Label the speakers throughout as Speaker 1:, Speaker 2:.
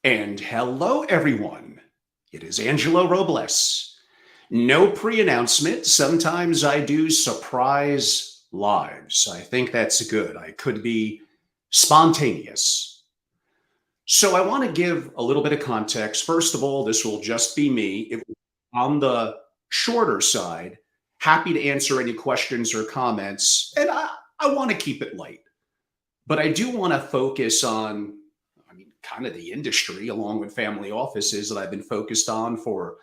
Speaker 1: And hello, everyone. It is Angelo Robles. No pre announcement. Sometimes I do surprise lives. I think that's good. I could be spontaneous. So I want to give a little bit of context. First of all, this will just be me. On the shorter side. Happy to answer any questions or comments. And I want to keep it light. But I do want to focus on, kind of the industry along with family offices that I've been focused on for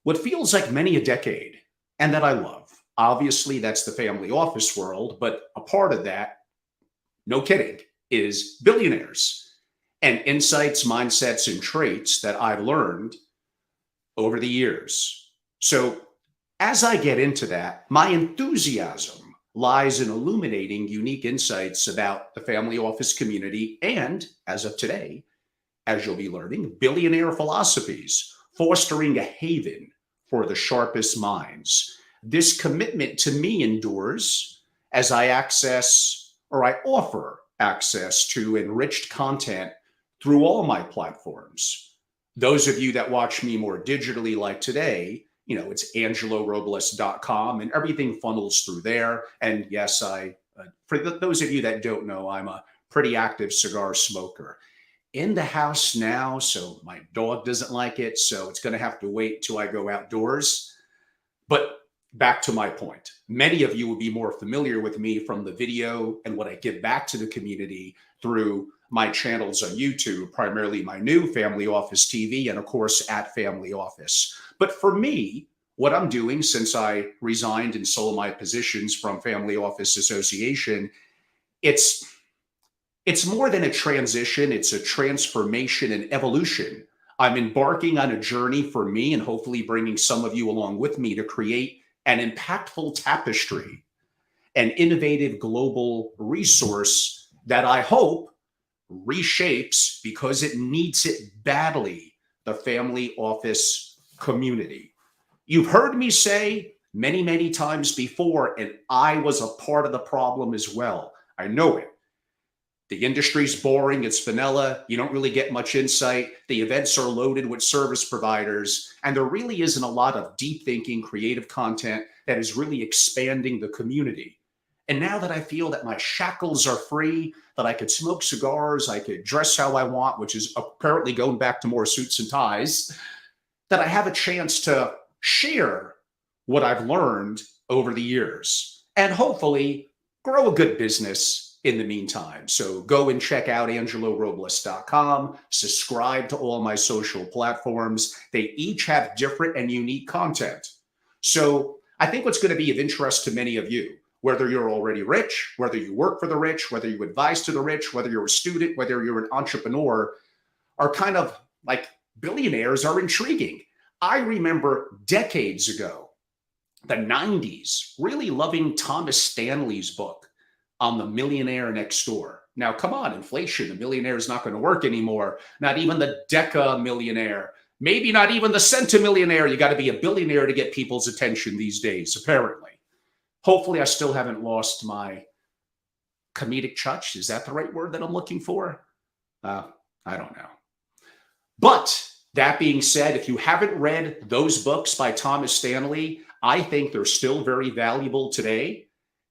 Speaker 1: what feels like many a decade and that I love. Obviously, that's the family office world, but a part of that, no kidding, is billionaires and insights, mindsets, and traits that I've learned over the years. So, as I get into that, my enthusiasm lies in illuminating unique insights about the family office community and, as of today, as you'll be learning, billionaire philosophies, fostering a haven for the sharpest minds. This commitment to me endures as I access or I offer access to enriched content through all my platforms. Those of you that watch me more digitally, like today, it's angelorobles.com and everything funnels through there. And yes, those of you that don't know, I'm a pretty active cigar smoker in the house now, so my dog doesn't like it. So it's going to have to wait till I go outdoors. But back to my point, many of you will be more familiar with me from the video and what I give back to the community through my channels on YouTube, primarily my new Family Office TV, and of course at Family Office. But for me, what I'm doing since I resigned and sold my positions from Family Office Association, it's it's more than a transition, it's a transformation and evolution. I'm embarking on a journey for me and hopefully bringing some of you along with me to create an impactful tapestry, an innovative global resource that I hope reshapes, because it needs it badly, the family office community. You've heard me say many, many times before, and I was a part of the problem as well. I know it. The industry's boring, it's vanilla, you don't really get much insight. The events are loaded with service providers, and there really isn't a lot of deep thinking, creative content that is really expanding the community. And now that I feel that my shackles are free, that I could smoke cigars, I could dress how I want, which is apparently going back to more suits and ties, that I have a chance to share what I've learned over the years and hopefully grow a good business in the meantime. So go and check out angelorobles.com, subscribe to all my social platforms. They each have different and unique content. So I think what's going to be of interest to many of you, whether you're already rich, whether you work for the rich, whether you advise to the rich, whether you're a student, whether you're an entrepreneur, are kind of like billionaires are intriguing. I remember decades ago, the 90s, really loving Thomas Stanley's book on the millionaire next door. Now, come on, inflation, the millionaire is not going to work anymore. Not even the deca millionaire, maybe not even the centimillionaire. You got to be a billionaire to get people's attention these days, apparently. Hopefully, I still haven't lost my comedic touch. Is that the right word that I'm looking for? I don't know. But that being said, if you haven't read those books by Thomas Stanley, I think they're still very valuable today.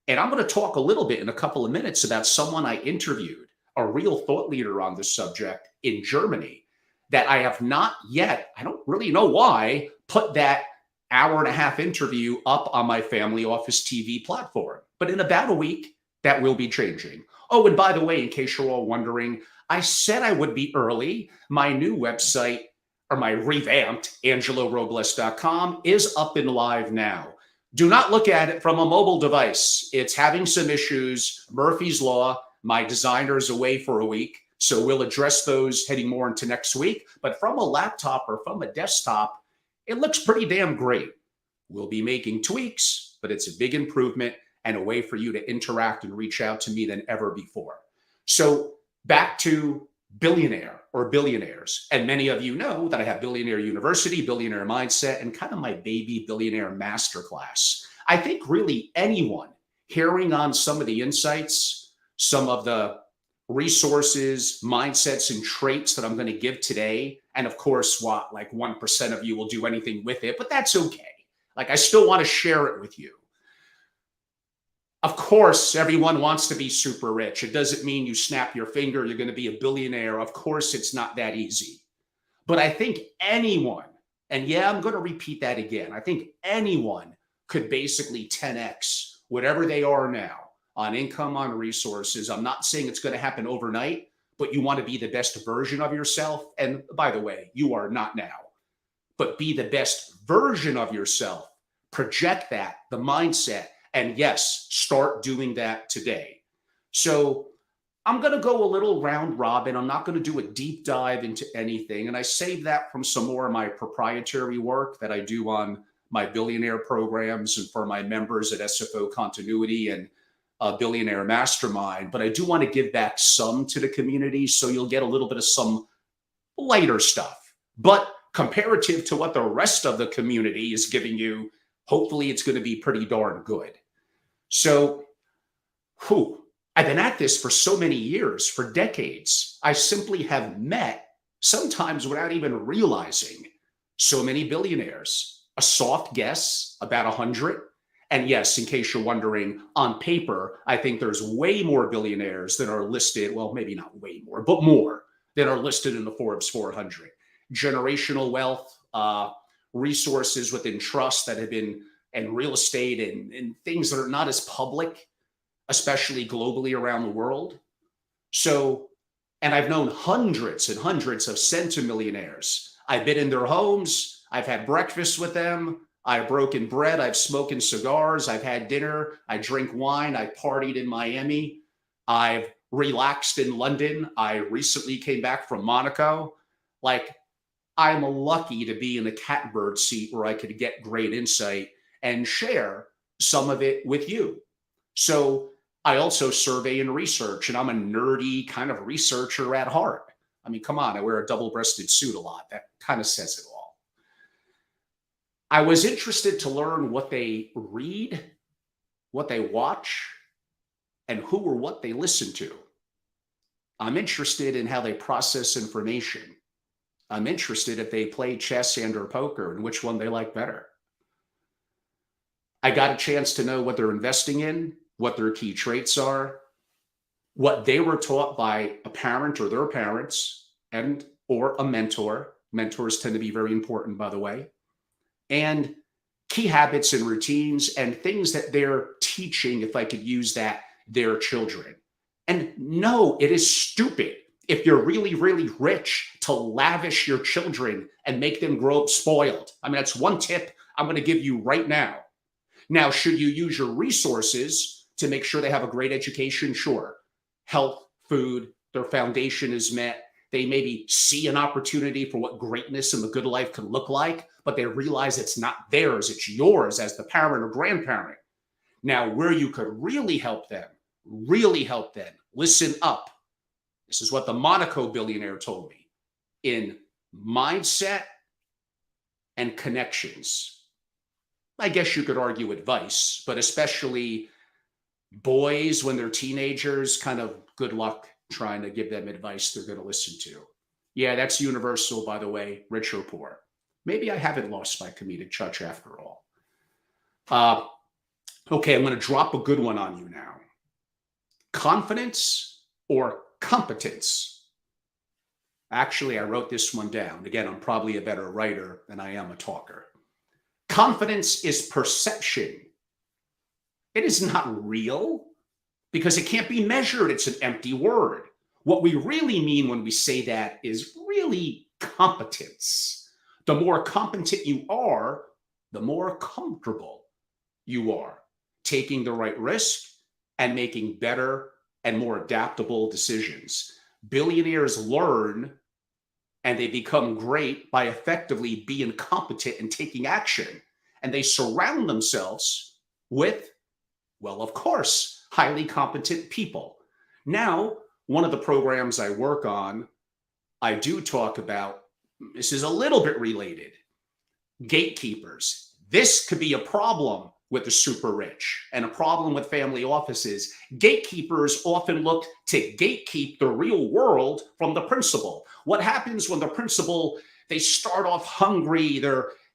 Speaker 1: And I'm going to talk a little bit in a couple of minutes about someone I interviewed, a real thought leader on this subject in Germany, that I have not yet, I don't really know why, put that hour and a half interview up on my Family Office TV platform. But in about a week, that will be changing. Oh, and by the way, in case you're all wondering, I said I would be early. My new website, or my revamped angelorobles.com, is up and live now. Do not look at it from a mobile device. It's having some issues. Murphy's Law. My designer is away for a week, so we'll address those heading more into next week. But from a laptop or from a desktop, it looks pretty damn great. We'll be making tweaks, but it's a big improvement and a way for you to interact and reach out to me than ever before. So back to Billionaire or billionaires. And many of you know that I have Billionaire University, Billionaire Mindset, and kind of my baby Billionaire Masterclass. I think really anyone hearing on some of the insights, some of the resources, mindsets, and traits that I'm going to give today. And of course, what, like 1% of you will do anything with it, but that's okay. Like, I still want to share it with you. Of course, everyone wants to be super rich. It doesn't mean you snap your finger, you're going to be a billionaire. Of course, it's not that easy. But I think anyone, and yeah, I'm going to repeat that again. I think anyone could basically 10x whatever they are now on income, on resources. I'm not saying it's going to happen overnight, but you want to be the best version of yourself. And by the way, you are not now, but be the best version of yourself. Project that, the mindset. And yes, start doing that today. So I'm going to go a little round robin. I'm not going to do a deep dive into anything. And I save that from some more of my proprietary work that I do on my billionaire programs and for my members at SFO Continuity and Billionaire Mastermind. But I do want to give back some to the community. So you'll get a little bit of some lighter stuff. But comparative to what the rest of the community is giving you, hopefully it's going to be pretty darn good. So, I've been at this for so many years, for decades. I simply have met, sometimes without even realizing, so many billionaires. A soft guess, about 100. And yes, in case you're wondering, on paper, I think there's way more billionaires that are listed. Well, maybe not way more, but more that are listed in the Forbes 400. Generational wealth, resources within trust that have been, and real estate and things that are not as public, especially globally around the world. So, and I've known hundreds and hundreds of centimillionaires. I've been in their homes. I've had breakfast with them. I've broken bread. I've smoked cigars. I've had dinner. I drink wine. I partied in Miami. I've relaxed in London. I recently came back from Monaco. Like, I'm lucky to be in the catbird seat where I could get great insight and share some of it with you. So I also survey and research, and I'm a nerdy kind of researcher at heart. I mean, come on, I wear a double-breasted suit a lot. That kind of says it all. I was interested to learn what they read, what they watch, and who or what they listen to. I'm interested in how they process information. I'm interested if they play chess and or poker and which one they like better. I got a chance to know what they're investing in, what their key traits are, what they were taught by a parent or their parents and or a mentor. Mentors tend to be very important, by the way. And key habits and routines and things that they're teaching, if I could use that, their children. And no, it is stupid if you're really, really rich to lavish your children and make them grow up spoiled. I mean, that's one tip I'm going to give you right now. Now, should you use your resources to make sure they have a great education? Sure. Health, food, their foundation is met. They maybe see an opportunity for what greatness and the good life could look like, but they realize it's not theirs, it's yours as the parent or grandparent. Now, where you could really help them, listen up. This is what the Monaco billionaire told me. In mindset and connections. I guess you could argue advice, but especially boys when they're teenagers, kind of good luck trying to give them advice they're going to listen to. Yeah, that's universal, by the way, rich or poor. Maybe I haven't lost my comedic touch after all. Okay, I'm going to drop a good one on you now. Confidence or competence? Actually, I wrote this one down. Again, I'm probably a better writer than I am a talker. Confidence is perception. It is not real because it can't be measured. It's an empty word. What we really mean when we say that is really competence. The more competent you are, the more comfortable you are taking the right risk and making better and more adaptable decisions. Billionaires learn and they become great by effectively being competent and taking action. And they surround themselves with, well, of course, highly competent people. Now, one of the programs I work on, I do talk about, this is a little bit related, gatekeepers. This could be a problem with the super rich. And a problem with family offices, gatekeepers often look to gatekeep the real world from the principal. What happens when the principal, they start off hungry,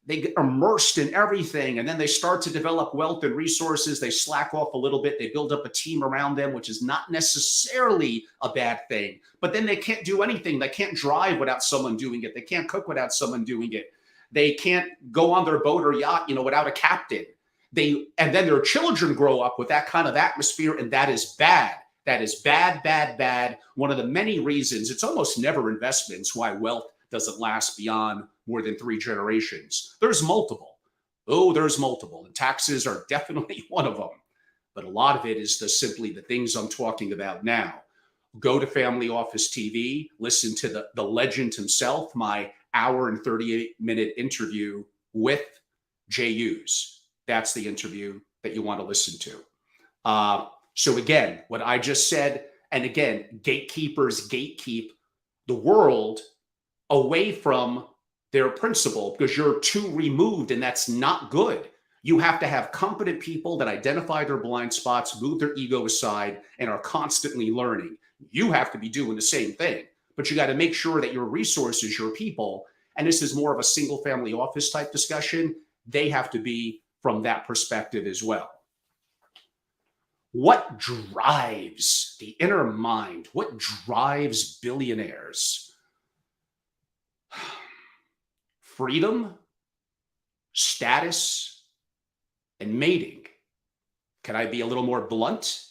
Speaker 1: they get immersed in everything, and then they start to develop wealth and resources. They slack off a little bit. They build up a team around them, which is not necessarily a bad thing. But then they can't do anything. They can't drive without someone doing it. They can't cook without someone doing it. They can't go on their boat or yacht, without a captain. And then their children grow up with that kind of atmosphere, and that is bad. That is bad, bad, bad. One of the many reasons, it's almost never investments, why wealth doesn't last beyond more than 3 generations. There's multiple. There's multiple. And taxes are definitely one of them. But a lot of it is simply the things I'm talking about now. Go to Family Office TV, listen to the legend himself, my hour and 38-minute interview with Jay Hughes. That's the interview that you want to listen to. So again, what I just said, and again, gatekeepers gatekeep the world away from their principal because you're too removed, and that's not good. You have to have competent people that identify their blind spots, move their ego aside, and are constantly learning. You have to be doing the same thing, but you got to make sure that your resources, your people, and this is more of a single family office type discussion, they have to be from that perspective as well. What drives the inner mind? What drives billionaires? Freedom, status, and mating. Can I be a little more blunt?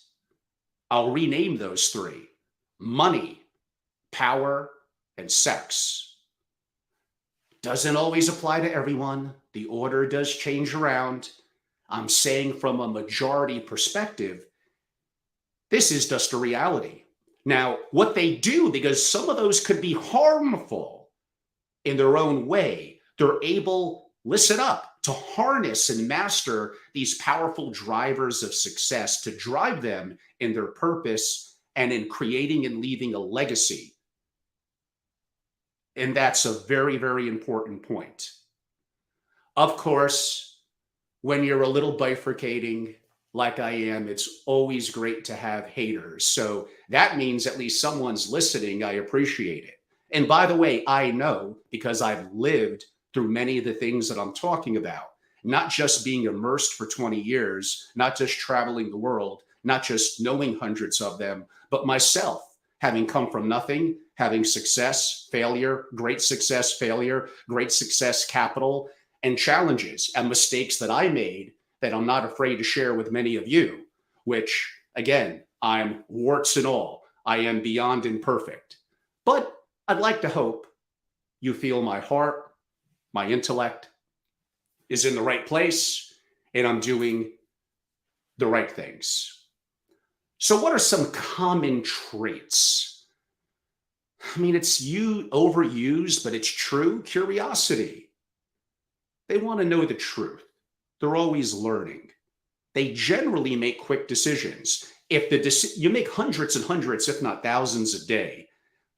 Speaker 1: I'll rename those 3. Money, power, and sex. Doesn't always apply to everyone. The order does change around. I'm saying from a majority perspective, this is just a reality. Now, what they do, because some of those could be harmful in their own way, they're able, listen up, to harness and master these powerful drivers of success to drive them in their purpose and in creating and leaving a legacy. And that's a very, very important point. Of course, when you're a little bifurcating like I am, it's always great to have haters. So that means at least someone's listening. I appreciate it. And by the way, I know because I've lived through many of the things that I'm talking about, not just being immersed for 20 years, not just traveling the world, not just knowing hundreds of them, but myself having come from nothing, having success, failure, great success, failure, great success, capital, and challenges and mistakes that I made that I'm not afraid to share with many of you, which again, I'm warts and all. I am beyond imperfect. But I'd like to hope you feel my heart, my intellect is in the right place, and I'm doing the right things. So what are some common traits? I mean, it's overused, but it's true. Curiosity. They want to know the truth. They're always learning. They generally make quick decisions. You make hundreds and hundreds, if not thousands a day.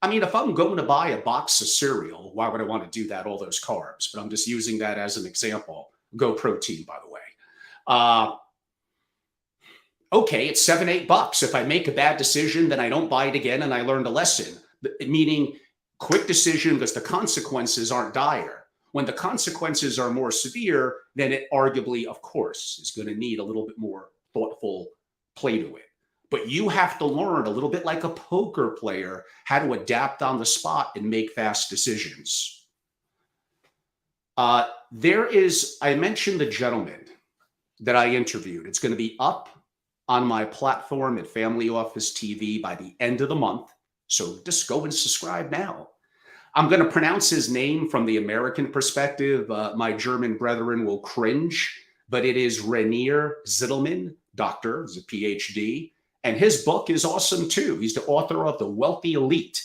Speaker 1: I mean, if I'm going to buy a box of cereal, why would I want to do that? All those carbs, but I'm just using that as an example. Go protein, by the way. Okay, it's $7-8. If I make a bad decision, then I don't buy it again and I learned a lesson. Meaning quick decision because the consequences aren't dire. When the consequences are more severe, then it arguably, of course, is going to need a little bit more thoughtful play to it. But you have to learn a little bit like a poker player how to adapt on the spot and make fast decisions. I mentioned the gentleman that I interviewed. It's going to be up on my platform at Family Office TV by the end of the month. So just go and subscribe now. I'm going to pronounce his name from the American perspective. My German brethren will cringe, but it is Rainier Zittelman, doctor, is a PhD. And his book is awesome too. He's the author of The Wealthy Elite.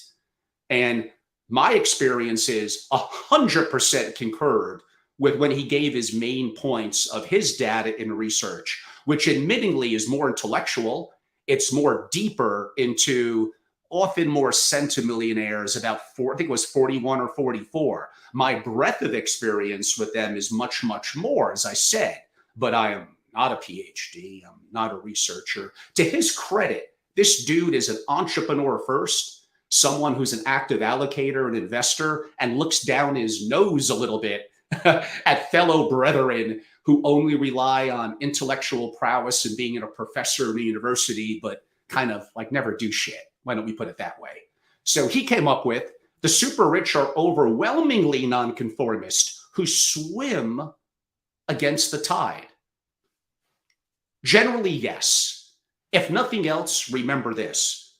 Speaker 1: And my experience is 100% concurred with when he gave his main points of his data and research, which admittingly is more intellectual. It's more deeper into often more centimillionaires, I think it was 41 or 44. My breadth of experience with them is much, much more, as I said, but I am not a PhD. I'm not a researcher. To his credit, this dude is an entrepreneur first, someone who's an active allocator and investor, and looks down his nose a little bit at fellow brethren who only rely on intellectual prowess and being a professor in a university, but kind of like never do shit. Why don't we put it that way? So he came up with the super rich are overwhelmingly nonconformist who swim against the tide. Generally, yes. If nothing else, remember this.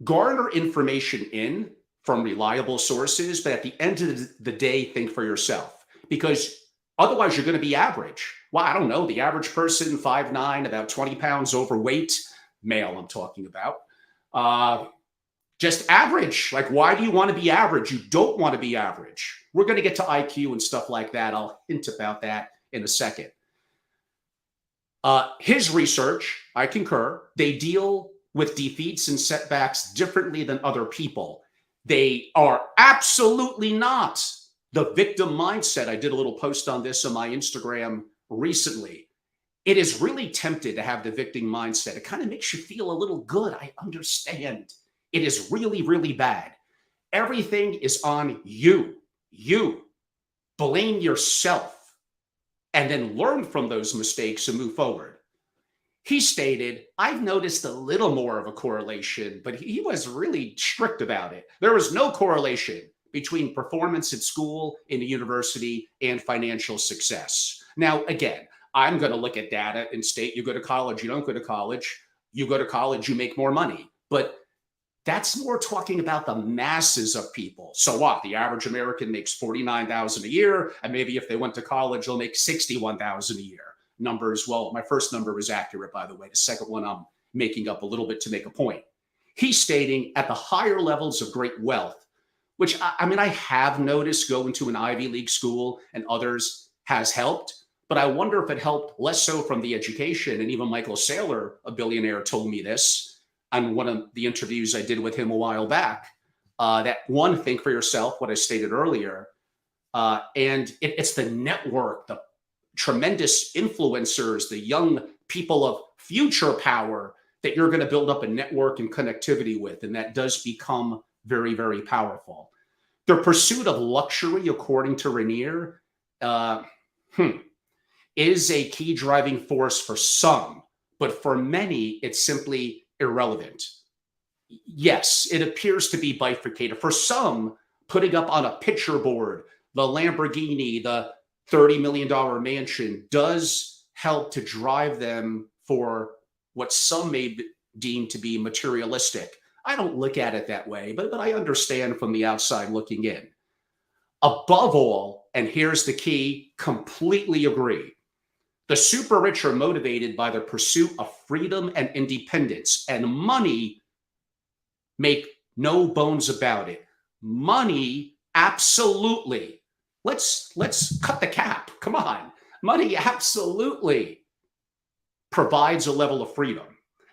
Speaker 1: Garner information in from reliable sources, but at the end of the day, think for yourself. Because otherwise, you're going to be average. Well, I don't know. The average person, 5'9", about 20 pounds overweight, male I'm talking about, just average. Like, why do you want to be average? You don't want to be average. We're going to get to IQ and stuff like that. I'll hint about that in a second. His research, I concur, they deal with defeats and setbacks differently than other people. They are absolutely not the victim mindset. I did a little post on this on my Instagram recently. It is really tempted to have the victim mindset. It kind of makes you feel a little good. I understand. It is really, really bad. Everything is on you. You blame yourself and then learn from those mistakes and move forward. He stated, I've noticed a little more of a correlation, but he was really strict about it. There was no correlation between performance at school, in the university, and financial success. Now, again, I'm going to look at data and state you go to college, you don't go to college. You go to college, you make more money. But that's more talking about the masses of people. So what? The average American makes $49,000 a year, and maybe if they went to college, they'll make $61,000 a year. Numbers, well, my first number is accurate, by the way. The second one I'm making up a little bit to make a point. He's stating at the higher levels of great wealth, which I mean, I have noticed going to an Ivy League school and others has helped, but I wonder if it helped less so from the education. And even Michael Saylor, a billionaire, told me this on one of the interviews I did with him a while back, that one, think for yourself, what I stated earlier, and it's the network, the tremendous influencers, the young people of future power that you're going to build up a network and connectivity with, and that does become very, very powerful. The pursuit of luxury, according to Rainier, is a key driving force for some, but for many, it's simply irrelevant. Yes, it appears to be bifurcated. For some, putting up on a picture board the Lamborghini, the $30 million mansion does help to drive them for what some may deem to be materialistic. I don't look at it that way, but I understand from the outside looking in. Above all, and here's the key, completely agree. The super rich are motivated by the pursuit of freedom and independence, and money, make no bones about it. Money, absolutely. Let's cut the cap. Come on. Money absolutely provides a level of freedom.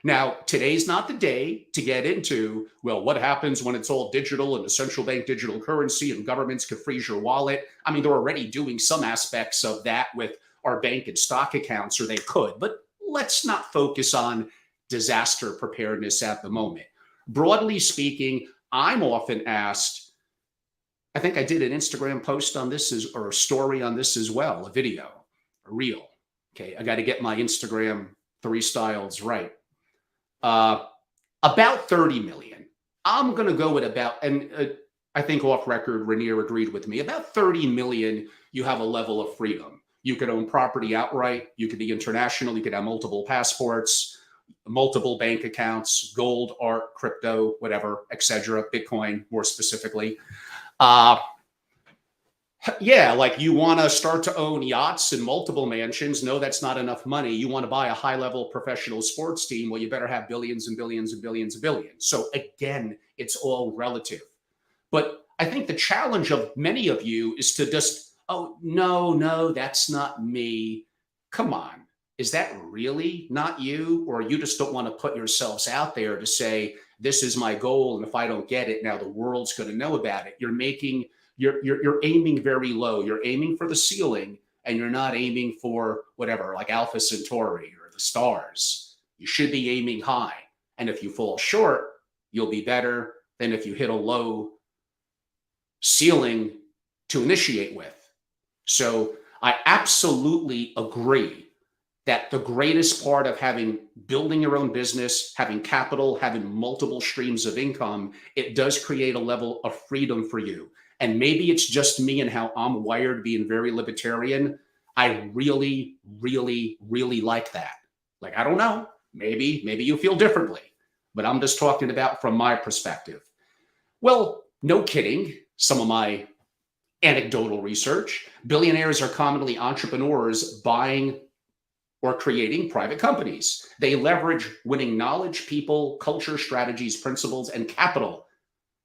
Speaker 1: Now, today's not the day to get into, well, what happens when it's all digital and the central bank digital currency and governments can freeze your wallet? I mean, they're already doing some aspects of that with our bank and stock accounts, or they could, but let's not focus on disaster preparedness at the moment. Broadly speaking, I'm often asked, I think I did an Instagram post on this or a story on this as well, a video, a reel. Okay, I got to get my Instagram 3 styles right. About 30 million. I'm going to go with about, and I think off record, Rainier agreed with me, about 30 million, you have a level of freedom. You could own property outright. You could be international. You could have multiple passports, multiple bank accounts, gold, art, crypto, whatever, etc. Bitcoin, more specifically. Yeah, like you want to start to own yachts and multiple mansions. No, that's not enough money. You want to buy a high-level professional sports team. Well, you better have billions and billions and billions and billions. So again, it's all relative. But I think the challenge of many of you is to just, oh, no, that's not me. Come on. Is that really not you? Or you just don't want to put yourselves out there to say, this is my goal, and if I don't get it, now the world's going to know about it. You're aiming very low. You're aiming for the ceiling, and you're not aiming for whatever, like Alpha Centauri or the stars. You should be aiming high. And if you fall short, you'll be better than if you hit a low ceiling to initiate with. So I absolutely agree that the greatest part of building your own business, having capital, having multiple streams of income, it does create a level of freedom for you. And maybe it's just me and how I'm wired being very libertarian. I really, really, really like that. Like, I don't know, maybe you feel differently, but I'm just talking about from my perspective. Well, no kidding. Some of my anecdotal research, billionaires are commonly entrepreneurs buying or creating private companies. They leverage winning knowledge, people, culture, strategies, principles, and capital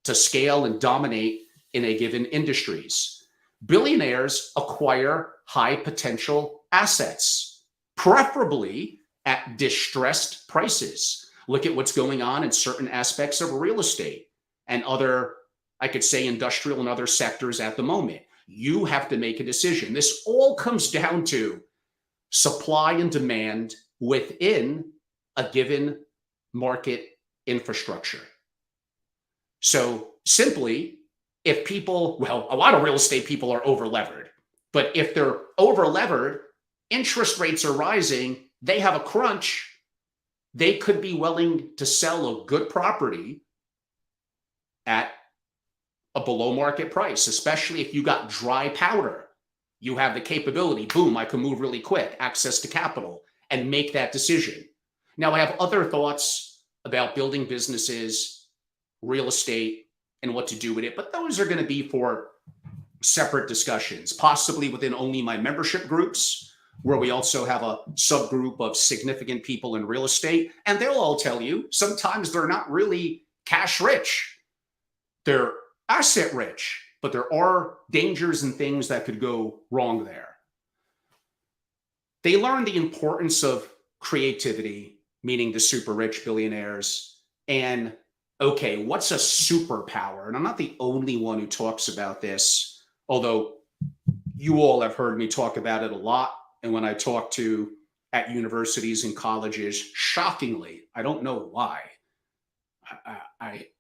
Speaker 1: to scale and dominate in a given industries. Billionaires acquire high potential assets, preferably at distressed prices. Look at what's going on in certain aspects of real estate and other, I could say, industrial and other sectors at the moment. You have to make a decision. This all comes down to supply and demand within a given market infrastructure. So simply, if people, well, a lot of real estate people are over-levered, but if they're over-levered, interest rates are rising, they have a crunch, they could be willing to sell a good property at a below market price, especially if you got dry powder. You have the capability, boom, I can move really quick, access to capital, and make that decision. Now, I have other thoughts about building businesses, real estate, and what to do with it, but those are going to be for separate discussions, possibly within only my membership groups, where we also have a subgroup of significant people in real estate, and they'll all tell you sometimes they're not really cash rich. They're asset rich, but there are dangers and things that could go wrong there. They learn the importance of creativity, meaning the super rich billionaires, and okay, what's a superpower? And I'm not the only one who talks about this, although you all have heard me talk about it a lot. And when I talk to at universities and colleges, shockingly, I don't know why,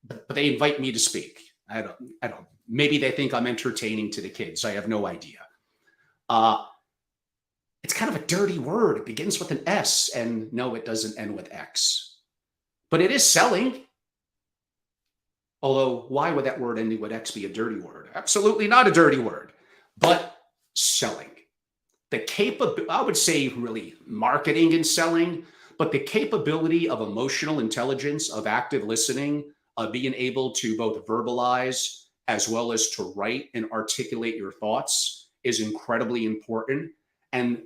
Speaker 1: but they invite me to speak. I don't. Maybe they think I'm entertaining to the kids. I have no idea. It's kind of a dirty word. It begins with an S, and no, it doesn't end with X. But it is selling. Although, why would that word ending with X be a dirty word? Absolutely not a dirty word, but selling. The capability, I would say really marketing and selling, but the capability of emotional intelligence, of active listening, of being able to both verbalize as well as to write and articulate your thoughts is incredibly important. And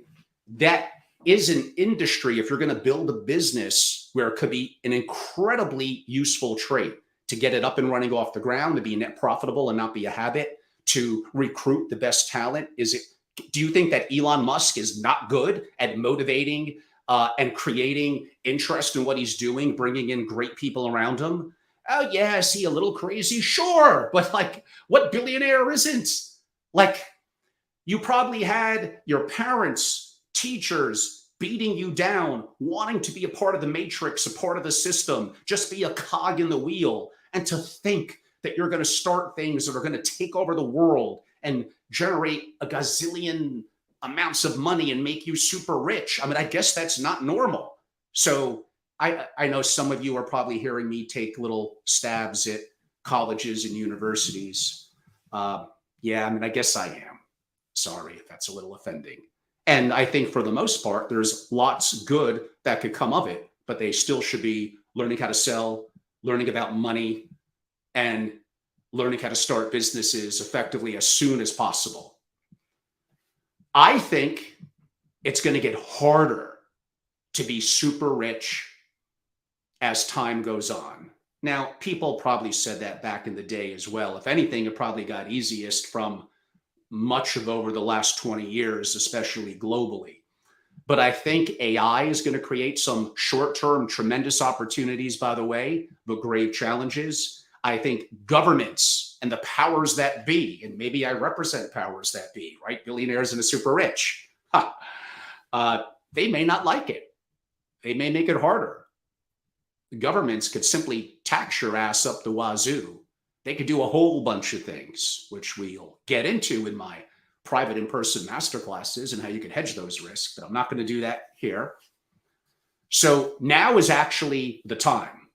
Speaker 1: that is an industry, if you're going to build a business, where it could be an incredibly useful trait to get it up and running off the ground, to be net profitable and not be a habit, to recruit the best talent. Do you think that Elon Musk is not good at motivating and creating interest in what he's doing, bringing in great people around him? Oh, yeah, is he a little crazy? Sure. But like, what billionaire isn't? Like, you probably had your parents, teachers beating you down, wanting to be a part of the matrix, a part of the system, just be a cog in the wheel. And to think that you're going to start things that are going to take over the world and generate a gazillion amounts of money and make you super rich. I mean, I guess that's not normal. So I know some of you are probably hearing me take little stabs at colleges and universities. Yeah, I mean, I guess I am. Sorry if that's a little offending. And I think for the most part, there's lots good that could come of it, but they still should be learning how to sell, learning about money, and learning how to start businesses effectively as soon as possible. I think it's going to get harder to be super rich as time goes on. Now, people probably said that back in the day as well. If anything, it probably got easiest from much of over the last 20 years, especially globally. But I think AI is going to create some short-term tremendous opportunities, by the way, but grave challenges. I think governments and the powers that be, and maybe I represent powers that be, right? Billionaires and the super rich. Huh. They may not like it. They may make it harder. The governments could simply tax your ass up the wazoo. They could do a whole bunch of things, which we'll get into in my private in-person masterclasses and how you can hedge those risks, but I'm not going to do that here. So now is actually the time.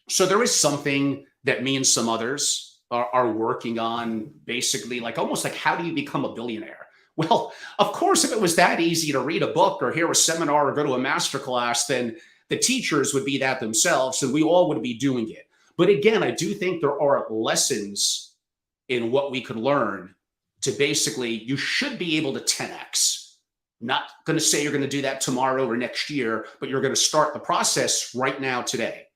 Speaker 1: So there is something that me and some others are working on, basically like almost like, how do you become a billionaire? Well, of course, if it was that easy to read a book or hear a seminar or go to a masterclass, then the teachers would be that themselves and we all would be doing it. But again, I do think there are lessons in what we could learn to basically, you should be able to 10x. Not going to say you're going to do that tomorrow or next year, but you're going to start the process right now today.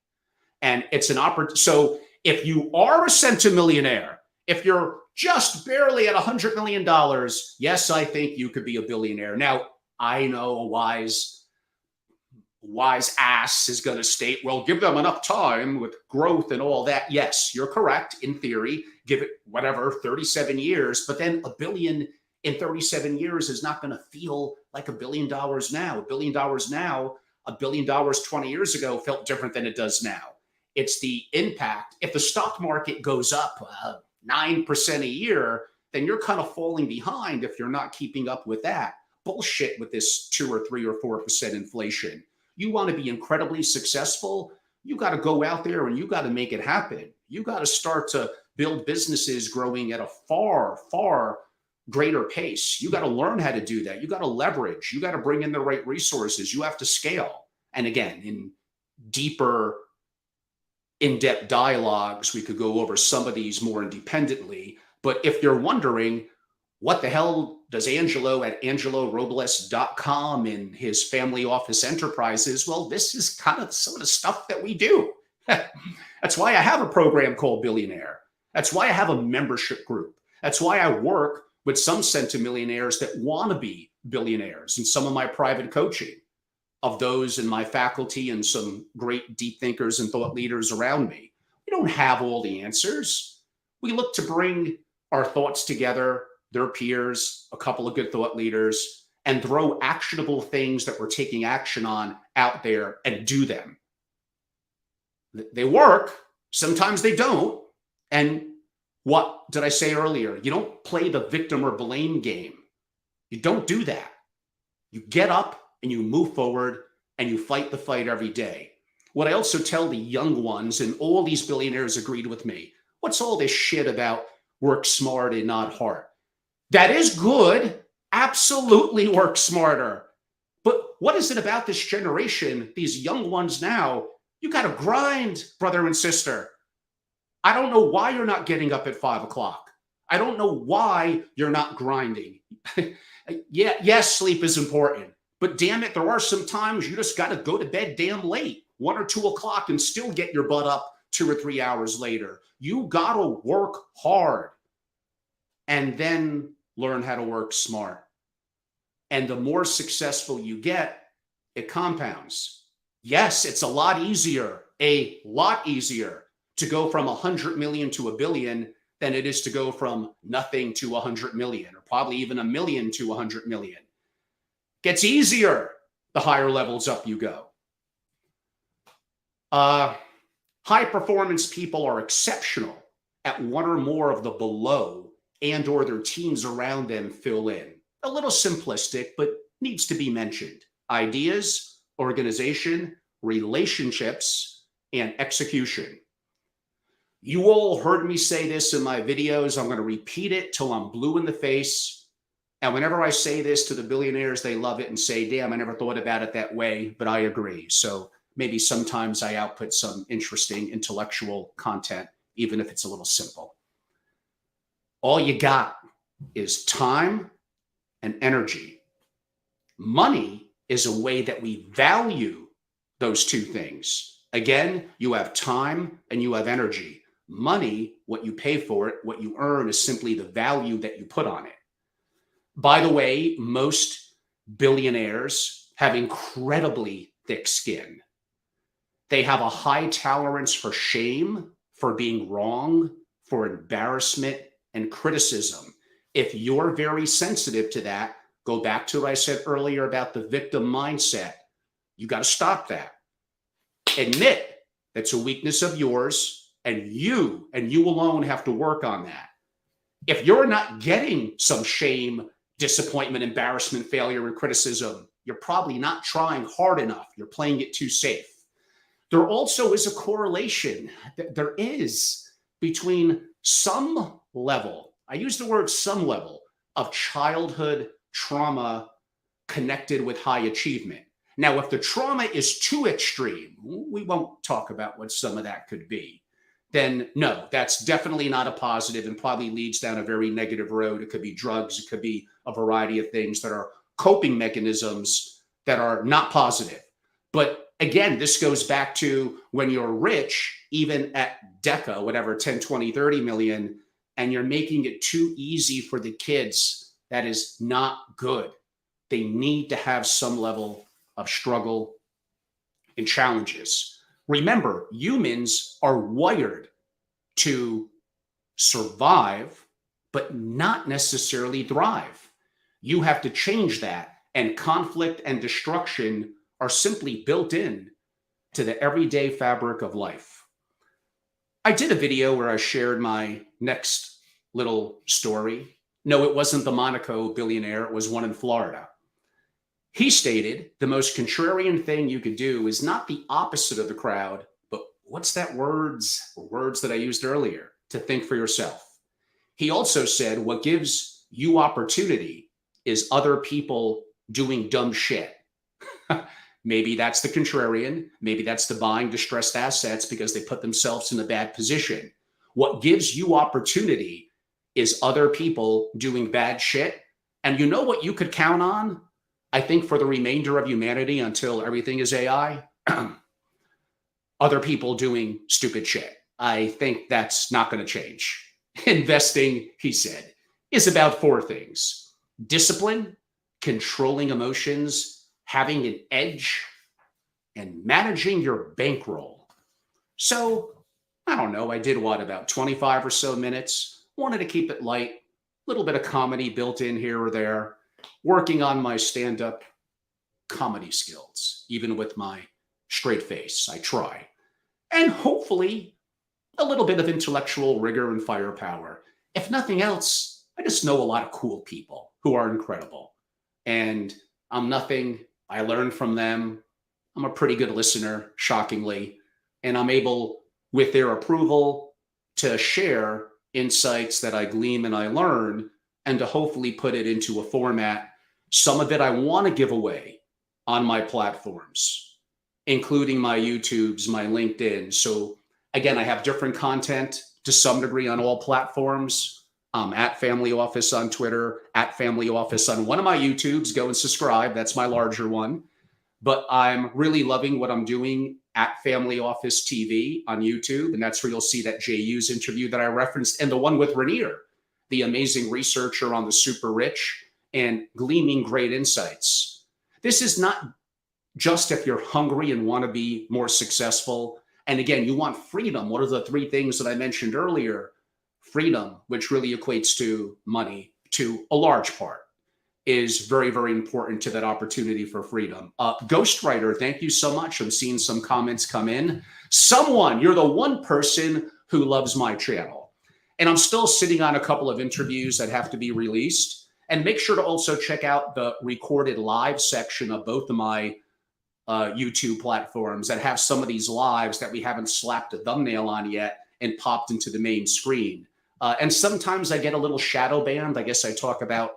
Speaker 1: And it's an opportunity. So if you are a centimillionaire, if you're just barely at $100 million, yes, I think you could be a billionaire. Now, I know a wise ass is going to state, well, give them enough time with growth and all that. Yes, you're correct. In theory, give it whatever, 37 years, but then $1 billion in 37 years is not going to feel like $1 billion now. $1 billion now, $1 billion 20 years ago felt different than it does now. It's the impact. If the stock market goes up 9% a year, then you're kind of falling behind if you're not keeping up with that. Bullshit with this 2 or 3 or 4% inflation. You want to be incredibly successful, you got to go out there and you got to make it happen. You got to start to build businesses growing at a far, far greater pace. You got to learn how to do that. You got to leverage. You got to bring in the right resources. You have to scale. And again, in deeper, in-depth dialogues, we could go over some of these more independently. But if you're wondering, what the hell does Angelo at angelorobles.com in his family office enterprises? Well, this is kind of some of the stuff that we do. That's why I have a program called Billionaire. That's why I have a membership group. That's why I work with some centimillionaires that want to be billionaires, and some of my private coaching of those in my faculty and some great deep thinkers and thought leaders around me. We don't have all the answers. We look to bring our thoughts together, their peers, a couple of good thought leaders, and throw actionable things that we're taking action on out there and do them. They work. Sometimes they don't. And what did I say earlier? You don't play the victim or blame game. You don't do that. You get up and you move forward and you fight the fight every day. What I also tell the young ones, and all these billionaires agreed with me, what's all this shit about work smart and not hard? That is good. Absolutely work smarter. But what is it about this generation, these young ones now? You got to grind, brother and sister. I don't know why you're not getting up at 5 o'clock. I don't know why you're not grinding. Yes, sleep is important. But damn it, there are some times you just got to go to bed damn late, 1 or 2 o'clock, and still get your butt up 2 or 3 hours later. You got to work hard and then learn how to work smart. And the more successful you get, it compounds. Yes, it's a lot easier to go from 100 million to $1 billion than it is to go from nothing to 100 million, or probably even 1 million to 100 million. Gets easier the higher levels up you go. High performance people are exceptional at one or more of the below, and or their teams around them fill in. A little simplistic, but needs to be mentioned. Ideas, organization, relationships, and execution. You all heard me say this in my videos. I'm going to repeat it till I'm blue in the face. And whenever I say this to the billionaires, they love it and say, damn, I never thought about it that way, but I agree. So maybe sometimes I output some interesting intellectual content, even if it's a little simple. All you got is time and energy. Money is a way that we value those two things. Again, you have time and you have energy. Money, what you pay for it, what you earn, is simply the value that you put on it. By the way, most billionaires have incredibly thick skin. They have a high tolerance for shame, for being wrong, for embarrassment and criticism. If you're very sensitive to that, go back to what I said earlier about the victim mindset. You got to stop that. Admit that's a weakness of yours, and you alone have to work on that. If you're not getting some shame, disappointment, embarrassment, failure, and criticism, you're probably not trying hard enough. You're playing it too safe. There also is a correlation that there is between some level, I use the word some level, of childhood trauma connected with high achievement. Now, if the trauma is too extreme, we won't talk about what some of that could be. Then no, that's definitely not a positive and probably leads down a very negative road. It could be drugs, it could be a variety of things that are coping mechanisms that are not positive. But again, this goes back to when you're rich, even at Deca, whatever, 10, 20, 30 million, and you're making it too easy for the kids, that is not good. They need to have some level of struggle and challenges. Remember, humans are wired to survive, but not necessarily thrive. You have to change that, and conflict and destruction are simply built in to the everyday fabric of life. I did a video where I shared my next little story. No, it wasn't the Monaco billionaire, it was one in Florida. He stated the most contrarian thing you could do is not the opposite of the crowd, but what's that words that I used earlier, to think for yourself. He also said what gives you opportunity is other people doing dumb shit. Maybe that's the contrarian. Maybe that's the buying distressed assets because they put themselves in a bad position. What gives you opportunity is other people doing bad shit. And you know what you could count on? I think for the remainder of humanity until everything is AI, other people doing stupid shit. I think that's not going to change. Investing, he said, is about four things: discipline, controlling emotions, having an edge, and managing your bankroll. So, I don't know, I did what, about 25 or so minutes. Wanted to keep it light, a little bit of comedy built in here or there. Working on my stand-up comedy skills, even with my straight face. I try. And hopefully a little bit of intellectual rigor and firepower. If nothing else, I just know a lot of cool people who are incredible. And I'm nothing. I learn from them. I'm a pretty good listener, shockingly. And I'm able, with their approval, to share insights that I glean and I learn, and to hopefully put it into a format. Some of it I want to give away on my platforms, including my YouTubes, my LinkedIn. So again, I have different content to some degree on all platforms. At Family Office on Twitter, at Family Office on one of my YouTubes. Go and subscribe. That's my larger one. But I'm really loving what I'm doing at Family Office TV on YouTube. And that's where you'll see that Jay Hughes interview that I referenced, and the one with Rainier, the amazing researcher on the super rich, and gleaming great insights. This is not just if you're hungry and want to be more successful. And again, you want freedom. What are the three things that I mentioned earlier? Freedom, which really equates to money, to a large part, is very, very important to that opportunity for freedom. Ghostwriter, thank you so much. I'm seeing some comments come in. Someone, you're the one person who loves my channel. And I'm still sitting on a couple of interviews that have to be released. And make sure to also check out the recorded live section of both of my YouTube platforms that have some of these lives that we haven't slapped a thumbnail on yet and popped into the main screen. And sometimes I get a little shadow banned. I guess I talk about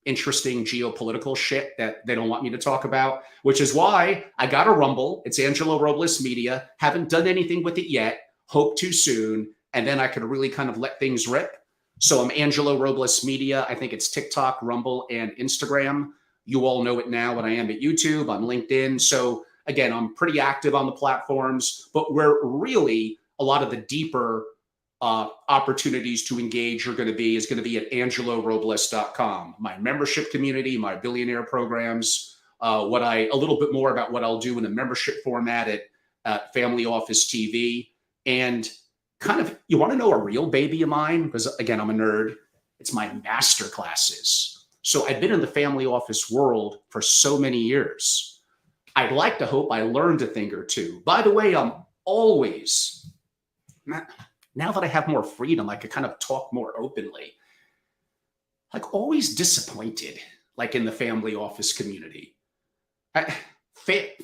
Speaker 1: interesting geopolitical shit that they don't want me to talk about, which is why I got a Rumble. It's Angelo Robles Media. Haven't done anything with it yet. Hope to soon. And then I could really kind of let things rip. So I'm Angelo Robles Media. I think it's TikTok, Rumble, and Instagram. You all know it now, but I am at YouTube, on LinkedIn. So again, I'm pretty active on the platforms, but where really a lot of the deeper opportunities to engage is going to be at angelorobles.com. My membership community, my billionaire programs, a little bit more about what I'll do in a membership format at Family Office TV. And you want to know a real baby of mine? Because again, I'm a nerd. It's my master classes. So I've been in the family office world for so many years. I'd like to hope I learned a thing or two. By the way, I'm always, now that I have more freedom, I could kind of talk more openly, like always disappointed, like in the family office community.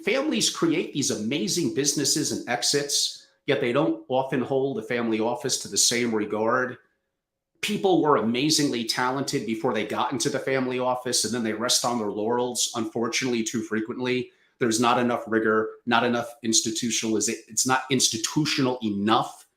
Speaker 1: Families create these amazing businesses and exits, yet they don't often hold the family office to the same regard. People were amazingly talented before they got into the family office, and then they rest on their laurels. Unfortunately, too frequently, there's not enough rigor, not enough institutionalization. It's not institutional enough.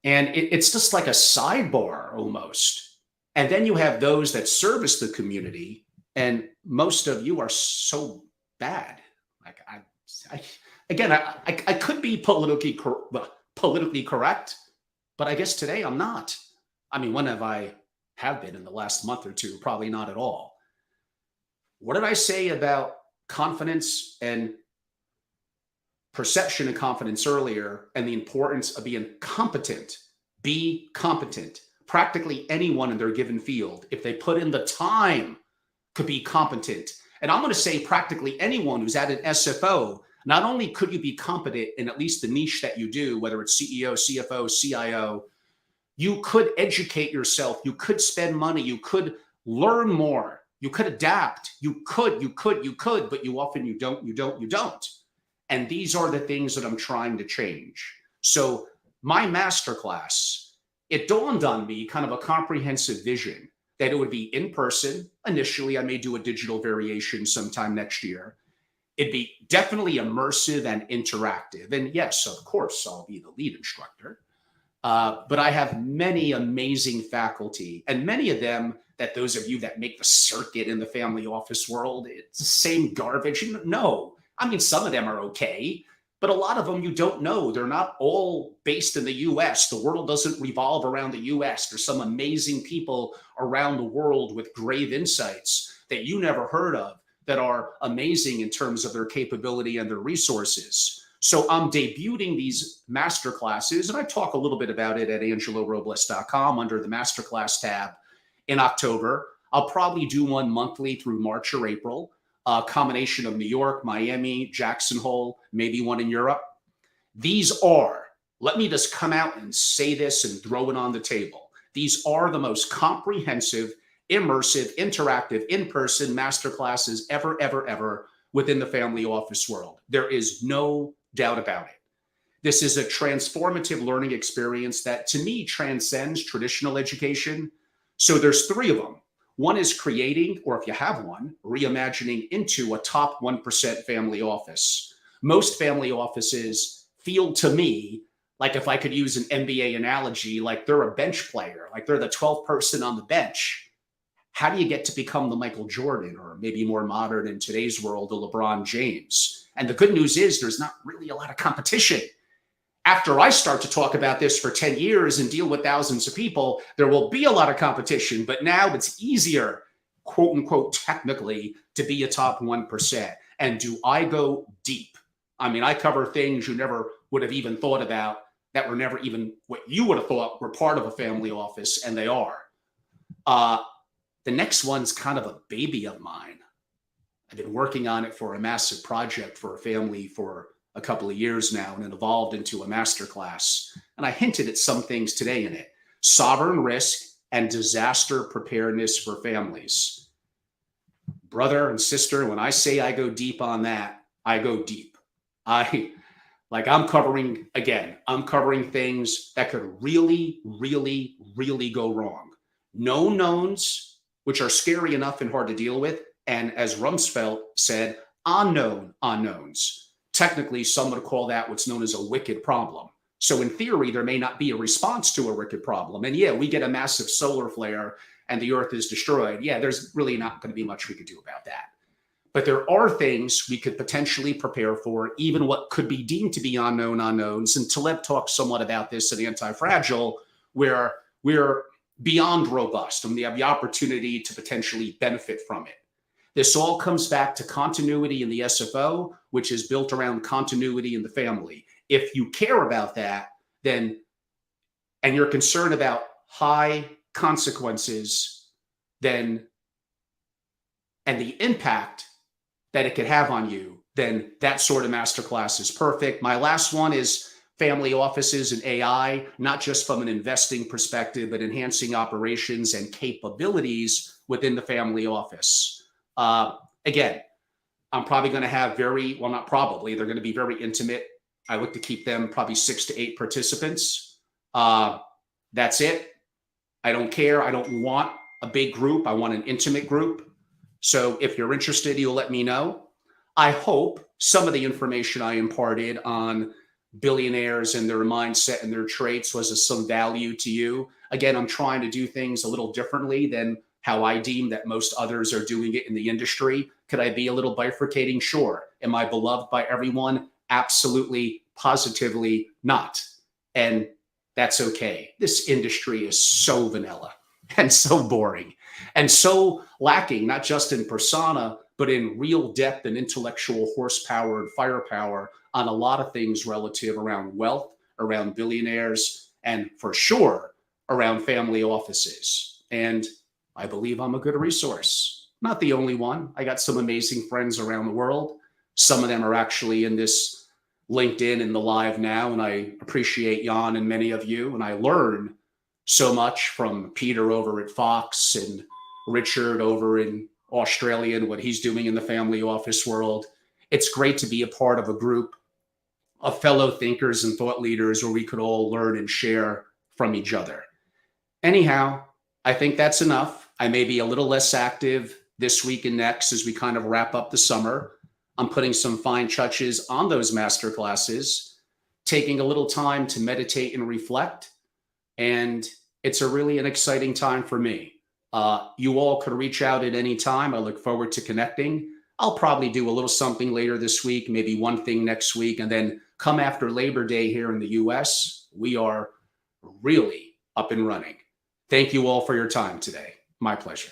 Speaker 1: And it's just like a sidebar almost. And then you have those that service the community, and most of you are so bad. Like I again, I could be politically correct, but I guess today I'm not. I mean, when have been in the last month or two? Probably not at all. What did I say about confidence and perception and confidence earlier, and the importance of being competent? Be competent. Practically anyone in their given field, if they put in the time, could be competent. And I'm going to say practically anyone who's at an SFO, not only could you be competent in at least the niche that you do, whether it's CEO, CFO, CIO, you could educate yourself. You could spend money. You could learn more. You could adapt. You could, but you don't. And these are the things that I'm trying to change. So my masterclass, it dawned on me kind of a comprehensive vision that it would be in person. Initially, I may do a digital variation sometime next year. It'd be definitely immersive and interactive. And yes, of course, I'll be the lead instructor. But I have many amazing faculty, and many of them that those of you that make the circuit in the family office world, it's the same garbage. No, I mean, some of them are okay, but a lot of them you don't know. They're not all based in the US. The world doesn't revolve around the US. There's some amazing people around the world with grave insights that you never heard of that are amazing in terms of their capability and their resources. So I'm debuting these masterclasses, and I talk a little bit about it at angelorobles.com under the masterclass tab in October. I'll probably do one monthly through March or April, a combination of New York, Miami, Jackson Hole, maybe one in Europe. These are, let me just come out and say this and throw it on the table. These are the most comprehensive, immersive, interactive, in-person masterclasses ever within the family office world. There is no doubt about it. This is a transformative learning experience that to me transcends traditional education. So there's three of them. One is creating, or if you have one, reimagining into a top 1% family office. Most family offices feel to me like, if I could use an NBA analogy, like they're a bench player, like they're the 12th person on the bench. How do you get to become the Michael Jordan, or maybe more modern in today's world, the LeBron James? And the good news is there's not really a lot of competition. After I start to talk about this for 10 years and deal with thousands of people, there will be a lot of competition. But now it's easier, quote unquote, technically, to be a top 1%. And do I go deep? I mean, I cover things you never would have even thought about, that were never even what you would have thought were part of a family office, and they are. The next one's kind of a baby of mine. I've been working on it for a massive project for a family for a couple of years now, and it evolved into a masterclass. And I hinted at some things today in it. Sovereign risk and disaster preparedness for families. Brother and sister, when I say I go deep on that, I go deep. I'm covering things that could really go wrong. Known knowns, which are scary enough and hard to deal with. And as Rumsfeld said, unknown unknowns. Technically, some would call that what's known as a wicked problem. So in theory, there may not be a response to a wicked problem. And yeah, we get a massive solar flare and the earth is destroyed. Yeah, there's really not going to be much we could do about that. But there are things we could potentially prepare for, even what could be deemed to be unknown unknowns. And Taleb talks somewhat about this in Anti-Fragile, where we're beyond robust and we have the opportunity to potentially benefit from it. This all comes back to continuity in the SFO, which is built around continuity in the family. If you care about that, then and you're concerned about high consequences, then and the impact that it could have on you, then that sort of masterclass is perfect. My last one is family offices and AI, not just from an investing perspective, but enhancing operations and capabilities within the family office. Again, I'm probably going to have well, not probably, they're going to be very intimate. I look to keep them probably 6 to 8 participants. That's it. I don't care. I don't want a big group. I want an intimate group. So if you're interested, you'll let me know. I hope some of the information I imparted on billionaires and their mindset and their traits was of some value to you. Again, I'm trying to do things a little differently than how I deem that most others are doing it in the industry. Could I be a little bifurcating? Sure. Am I beloved by everyone? Absolutely, positively not. And that's okay. This industry is so vanilla and so boring and so lacking, not just in persona, but in real depth and intellectual horsepower and firepower on a lot of things relative around wealth, around billionaires, and for sure around family offices. And I believe I'm a good resource. Not the only one. I got some amazing friends around the world. Some of them are actually in this LinkedIn and the live now, and I appreciate Jan and many of you. And I learn so much from Peter over at Fox and Richard over in Australia and what he's doing in the family office world. It's great to be a part of a group of fellow thinkers and thought leaders where we could all learn and share from each other. Anyhow, I think that's enough. I may be a little less active this week and next as we kind of wrap up the summer. I'm putting some fine touches on those master classes, taking a little time to meditate and reflect. And it's really an exciting time for me. You all could reach out at any time. I look forward to connecting. I'll probably do a little something later this week, maybe one thing next week, and then come after Labor Day here in the US, we are really up and running. Thank you all for your time today. My pleasure.